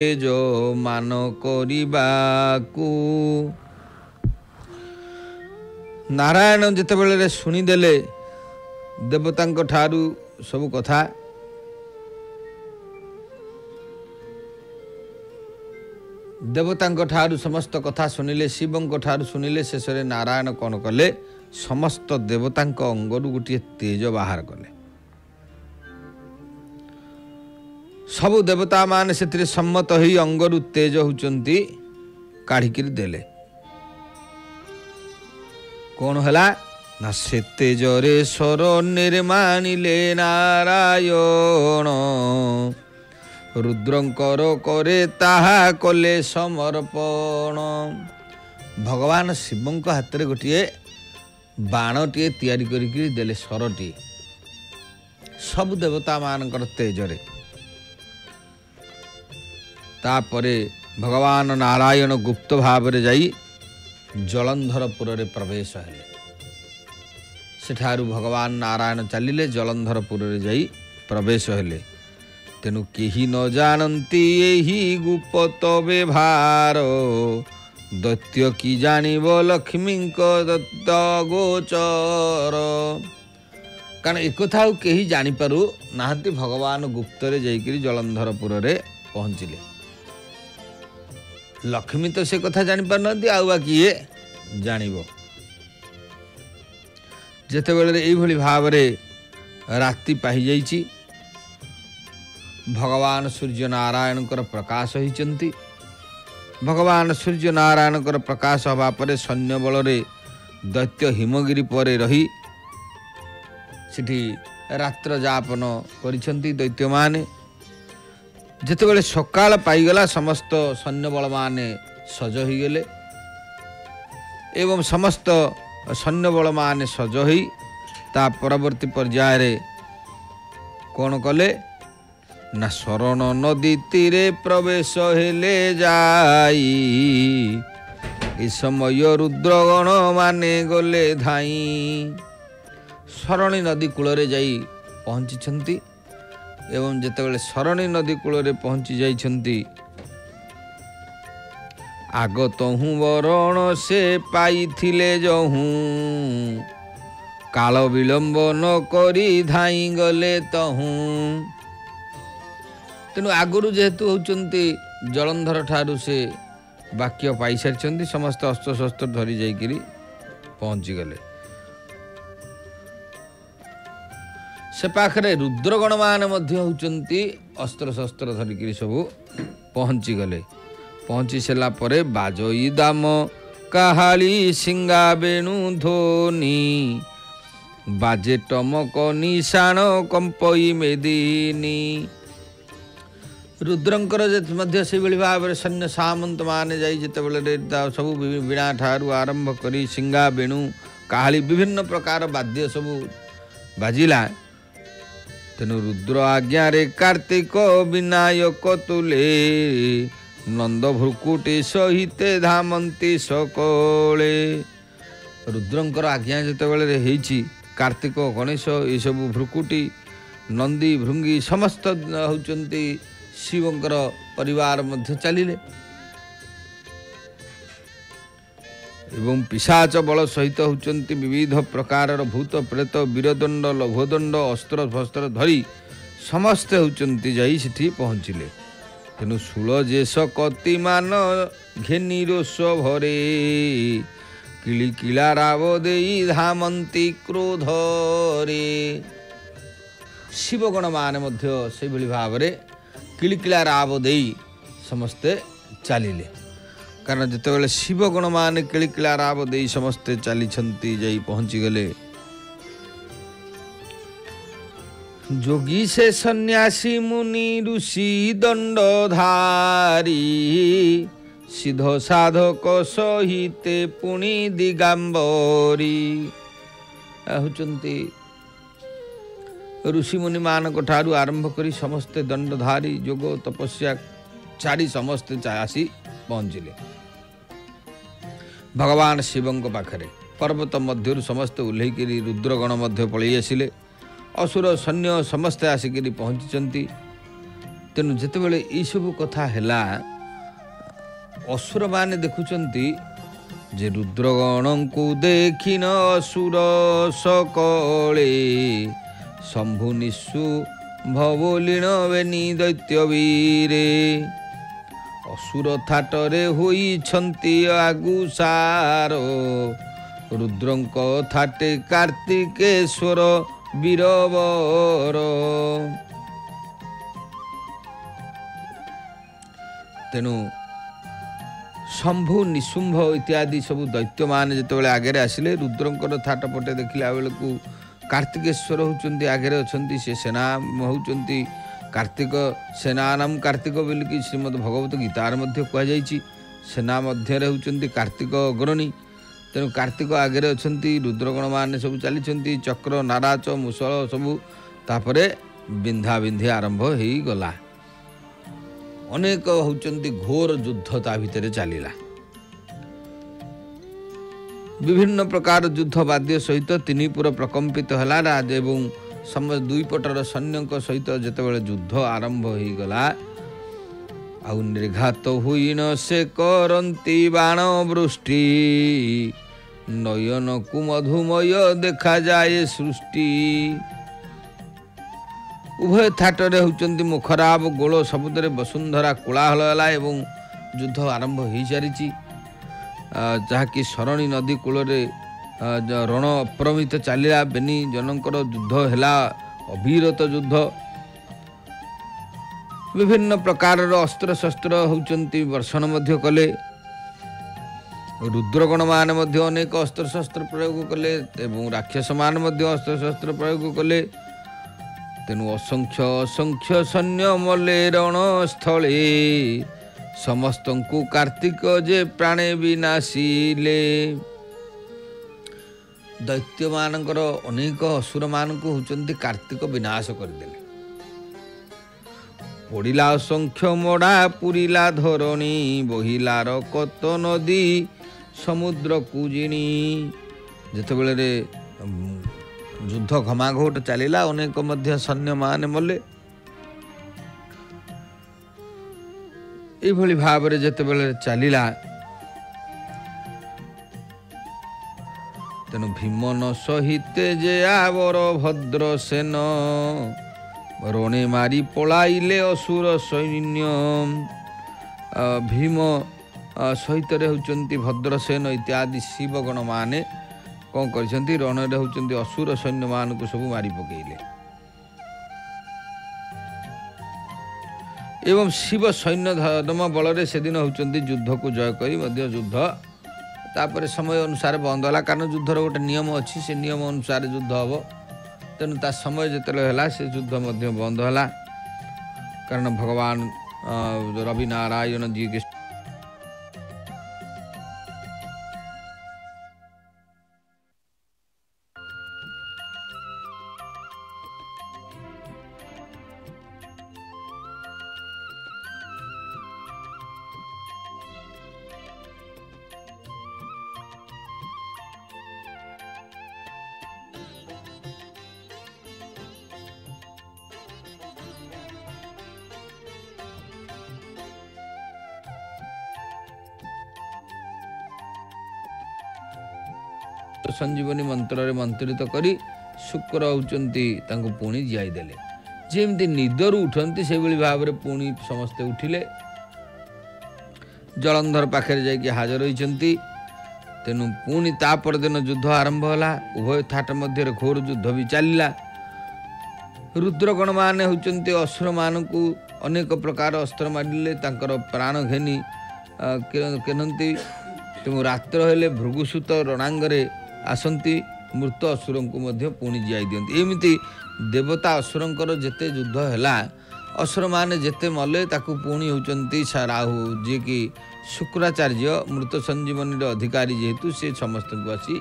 जो मान करिबाकु नारायण जेतेबेले शुणिदेले देवतांक ठारू सब कथा देवतांक ठारू समस्त कथा शुणिले शिवंक ठारू शुणिले शेष नारायण कौन कले समस्त देवतांक अंगरू गोटे तेज बाहर कले सबु देवता मान से सम्मत हो अंगरू तेज होचंती काढ़िकी देले कौन है ना से तेजरे स्वर निर्माणिले नारायण रुद्रंकर करे ताहा कले समर्पण भगवान शिवंक हाथ में गोटे बाणटीए तैयारी करिकी देले स्वरटी सब देवता मानकर तेजरे तापरे भगवान नारायण गुप्त भाव रे जाई जलंधरपुर रे प्रवेश हेले सेठारु भगवान नारायण चलिले जलंधरपुर रे जाई प्रवेश हेले तेनु केही न जानती एही गुप्त व्यवहार दैत्य की जानिब लक्ष्मी दत्त गोचर कारण एक कथा केही जानी पारु नाहंती भगवान गुप्त रे जाईकरी जलंधरपुर रे पहुंचिले लक्ष्मी तो से कथा जानी पार नदी आउवा किए जानिबो जेते बेले एई भली भाव रे राति पाहि जाईची भगवान सूर्य नारायण कर प्रकाश होइचंती भगवान सूर्य नारायण कर प्रकाश हवा परे सैन्य बल रे दैत्य हिमगिरी परे रही सिठी रात्र जापन करिसंती दैत्य माने जेतेबेले सकाळ पाईगला समस्त सैन्य बल माने सज होइगले एवं समस्त सैन्य बल माने सज होई ता परवर्ती पर्याय रे कौन कले ना शरण नदी तीरे प्रवेश हेले जाई ए समय रुद्रगण माने गले धाई शरणी नदी कूल रे जाई पहुंची एवं जेतेबेले शरणी नदी कूल रे पहुंची जाइछंती आगत हूँ वरण से पाइथिले जहूँ काल विलंब न करी धाई गले तहूँ तेणु आगुरु जेहेतु होचंती जलंधर ठारू से वाक्य पाई सारी समस्त अस्त्र शस्त्र धरी जाइकरी पहुंची गले से पाखरे रुद्रगण मान मध्य होचंती अस्त्र शस्त्र धरिकी सबू पहुंची गले पहुंची सारा परे बाजई दाम काहाली सिंगा बेणु ध्वनि बाजे टमक निशाण कंपई मेदिनी रुद्रंकर मध्य से भाव सैन्य सामंत माने जाई जेतेबेले सबू वीणा ठारू आरंभ करी सिंगा बेणु काहाली विभिन्न प्रकार वाद्य सबू बाजिला तेनु रुद्र आज्ञा रे कार्तिक विनायक तुले नंद भ्रुकुटी सहिते धामंती सकले रुद्रंकर आज्ञा जेतेबेले हेइची कार्तिक गणेश ये सब भ्रुकुटी नंदी भृंगी समस्त होचंती शिवंकर परिवार मध्य चलिले एवं पिशाच बल सहित होचंती विविध प्रकार भूत प्रेत वीरदंड लघुदंड अस्त्र शस्त्र धरी समस्ते होचंती जाई सिठी पहुंचिले तेनु शूल जेस कति मान घेनी रोष भरे किली किला राव देई धामंती क्रोधरे शिवगण मान मध्य से भाव रे किलिकिला राव देई समस्ते चलिले कारण जितेबाला शिवगण मान किलिकिला राव दे समस्ते चली जाई पहुंची गले जोगी से सन्यासी मुनि ऋषि दंडधारी सिद्ध साधक सहिते पुणी दिगांबरी होचंती ऋषि मुनि मान ठारू आरंभ करी समस्ते दंडधारी जोग तपस्या चारी समस्ते आसी पहुंचले भगवान शिवंक पाखरे पर्वत मध्य समस्ते ओह्लैकरी रुद्रगण मध्य पलि आसिले असुर सैन्य समस्ते आसिक पहुंची ତେଣୁ ଯେତେବେଳେ ଏଇସବୁ କଥା ହେଲା ଅସୁରମାନେ ଦେଖୁଛନ୍ତି ଯେ ରୁଦ୍ରଗଣଙ୍କୁ ଦେଖିନ ଅସୁର ସକଳେ ଶମ୍ଭୁ ନିଶୁ ଭବଲିଣ ବେନି ଦୈତ୍ୟବୀରେ ଅସୁର ଥାଟରେ ହୋଇଛନ୍ତି ଆଗୁସାର ରୁଦ୍ରଙ୍କ ଥାଟେ କାର୍ତ୍ତିକେଶ୍ୱର ବୀରବର। ତେଣୁ ଶମ୍ଭୁ ନିଶୁମ୍ଭ ଇତ୍ୟାଦି ସବୁ ଦୈତ୍ୟମାନେ ଯେତେବେଳେ ଆଗରେ ଆସିଲେ ରୁଦ୍ରଙ୍କର ଥାଟ ପଟେ ଦେଖିଲା ବେଳକୁ କାର୍ତ୍ତିକେଶ୍ୱର ହେଉଛନ୍ତି ଆଗରେ ଅଛନ୍ତି। ସେ ସେନା ହେଉଛନ୍ତି କାର୍ତ୍ତିକ ସେନାନାମ କାର୍ତ୍ତିକ ବୋଲିକି ଶ୍ରୀମଦ୍ ଭଗବତ ଗୀତାର ମଧ୍ୟ କୁହାଯାଇଛି। ସେନା ମଧ୍ୟରେ ହେଉଛନ୍ତି କାର୍ତ୍ତିକ ଅଗ୍ରଣୀ। ତେଣୁ କାର୍ତ୍ତିକ ଆଗରେ ଅଛନ୍ତି, ରୁଦ୍ରଗଣମାନେ ସବୁ ଚାଲିଛନ୍ତି, ଚକ୍ର ନାରାଚ ମୁସଳ ସବୁ। ତାପରେ ବିନ୍ଧା ବିନ୍ଧି ଆରମ୍ଭ ହେଇଗଲା। ଅନେକ ହେଉଛନ୍ତି ଘୋର ଯୁଦ୍ଧ ତା ଭିତରେ ଚାଲିଲା। ବିଭିନ୍ନ ପ୍ରକାର ଯୁଦ୍ଧ ବାଦ୍ୟ ସହିତ ତିନିପୁର ପ୍ରକମ୍ପିତ ହେଲା ଏବଂ ଦୁଇ ପଟର ସୈନ୍ୟଙ୍କ ସହିତ ଯେତେବେଳେ ଯୁଦ୍ଧ ଆରମ୍ଭ ହେଇଗଲା ଆଉ ନିର୍ଘାତ ହୋଇନ ସେ କରନ୍ତି ବାଣ ବୃଷ୍ଟି ନୟନକୁ ମଧୁମୟ ଦେଖାଯାଏ ସୃଷ୍ଟି। ଉଭୟ ଥାଟରେ ହେଉଛନ୍ତି ମୁଖରାବ ଗୋଳ ସବୁଥିରେ ବସୁନ୍ଧରା କୋଳାହଳ ହେଲା ଏବଂ ଯୁଦ୍ଧ ଆରମ୍ଭ ହୋଇସାରିଛି। ଯାହାକି ସରଣୀ ନଦୀ କୂଳରେ ରଣ ଅପ୍ରମିତ ଚାଲିଲା। ବେନି ଜନଙ୍କର ଯୁଦ୍ଧ ହେଲା, ଅବିରତ ଯୁଦ୍ଧ। ବିଭିନ୍ନ ପ୍ରକାରର ଅସ୍ତ୍ରଶସ୍ତ୍ର ହେଉଛନ୍ତି ବର୍ଷଣ ମଧ୍ୟ କଲେ। ରୁଦ୍ରଗଣମାନେ ମଧ୍ୟ ଅନେକ ଅସ୍ତ୍ରଶସ୍ତ୍ର ପ୍ରୟୋଗ କଲେ ଏବଂ ରାକ୍ଷସମାନେ ମଧ୍ୟ ଅସ୍ତ୍ରଶସ୍ତ୍ର ପ୍ରୟୋଗ କଲେ। ତେଣୁ ଅସଂଖ୍ୟ ଅସଂଖ୍ୟ ସୈନ୍ୟ ମଲେ ରଣସ୍ଥଳେ ସମସ୍ତଙ୍କୁ କାର୍ତ୍ତିକ ଯେ ପ୍ରାଣେ ବିନାଶିଲେ। ଦୈତ୍ୟମାନଙ୍କର ଅନେକ ଅସୁରମାନଙ୍କୁ ହେଉଛନ୍ତି କାର୍ତ୍ତିକ ବିନାଶ କରିଦେଲେ। ପଡ଼ିଲା ଅସଂଖ୍ୟ ମଡ଼ା ପୁରିଲା ଧରଣୀ ବହିଲାର କତ ନଦୀ ସମୁଦ୍ରକୁ ଜିଣି। ଯେତେବେଳେ ଯୁଦ୍ଧ ଘମାଘୋଟ ଚାଲିଲା ଅନେକ ମଧ୍ୟ ସୈନ୍ୟମାନେ ମଲେ। ଏଇଭଳି ଭାବରେ ଯେତେବେଳେ ଚାଲିଲା ତେଣୁ ଭୀମନ ସହିତେ ଯେ ଆବର ଭଦ୍ରସେନ ରଣେ ମାରି ପଳାଇଲେ ଅସୁର ସୈନ୍ୟ। ଭୀମ ସହିତରେ ହେଉଛନ୍ତି ଭଦ୍ରସେନ ଇତ୍ୟାଦି ଶିବଗଣମାନେ କ'ଣ କରିଛନ୍ତି, ରଣରେ ହେଉଛନ୍ତି ଅସୁର ସୈନ୍ୟମାନଙ୍କୁ ସବୁ ମାରି ପକାଇଲେ। ଏବଂ ଶିବ ସୈନ୍ୟ ଧର୍ମ ବଳରେ ସେଦିନ ହେଉଛନ୍ତି ଯୁଦ୍ଧକୁ ଜୟ କରି ମଧ୍ୟ ଯୁଦ୍ଧ ତାପରେ ସମୟ ଅନୁସାରେ ବନ୍ଦ ହେଲା। କାରଣ ଯୁଦ୍ଧର ଗୋଟେ ନିୟମ ଅଛି, ସେ ନିୟମ ଅନୁସାରେ ଯୁଦ୍ଧ ହେବ। ତେଣୁ ତା ସମୟ ଯେତେବେଳେ ହେଲା ସେ ଯୁଦ୍ଧ ମଧ୍ୟ ବନ୍ଦ ହେଲା। କାରଣ ଭଗବାନ ରବି ନାରାୟଣ ଯିଏ ସଞ୍ଜୀବନୀ ମନ୍ତ୍ରରେ ମନ୍ତ୍ରିତ କରି ଶୁକ୍ର ହେଉଛନ୍ତି ତାଙ୍କୁ ପୁଣି ଜିଆଇ ଦେଲେ। ଯେମିତି ନିଦରୁ ଉଠନ୍ତି ସେଭଳି ଭାବରେ ପୁଣି ସମସ୍ତେ ଉଠିଲେ। ଜଳନ୍ଧର ପାଖରେ ଯାଇକି ହାଜର ହୋଇଛନ୍ତି। ତେଣୁ ପୁଣି ତା ପରଦିନ ଯୁଦ୍ଧ ଆରମ୍ଭ ହେଲା। ଉଭୟ ଥାଟ ମଧ୍ୟରେ ଘୋର ଯୁଦ୍ଧ ବି ଚାଲିଲା। ରୁଦ୍ରଗଣମାନେ ହେଉଛନ୍ତି ଅସୁରମାନଙ୍କୁ ଅନେକ ପ୍ରକାର ଅସ୍ତ୍ର ମାରିଲେ, ତାଙ୍କର ପ୍ରାଣ ଘେନି କେନନ୍ତି। ତେଣୁ ରାତ୍ର ହେଲେ ଭୃଗୁସୂତ ରଣାଙ୍ଗରେ ଆସନ୍ତି, ମୃତ ଅସୁରଙ୍କୁ ମଧ୍ୟ ପୁଣି ଜିଆଇ ଦିଅନ୍ତି। ଏମିତି ଦେବତା ଅସୁରଙ୍କର ଯେତେ ଯୁଦ୍ଧ ହେଲା, ଅସୁରମାନେ ଯେତେ ମଲେ ତାକୁ ପୁଣି ହେଉଛନ୍ତି ରାହୁ ଯିଏକି ଶୁକ୍ରାଚାର୍ଯ୍ୟ ମୃତ ସଞ୍ଜୀବନୀର ଅଧିକାରୀ, ଯେହେତୁ ସେ ସମସ୍ତଙ୍କୁ ଆସି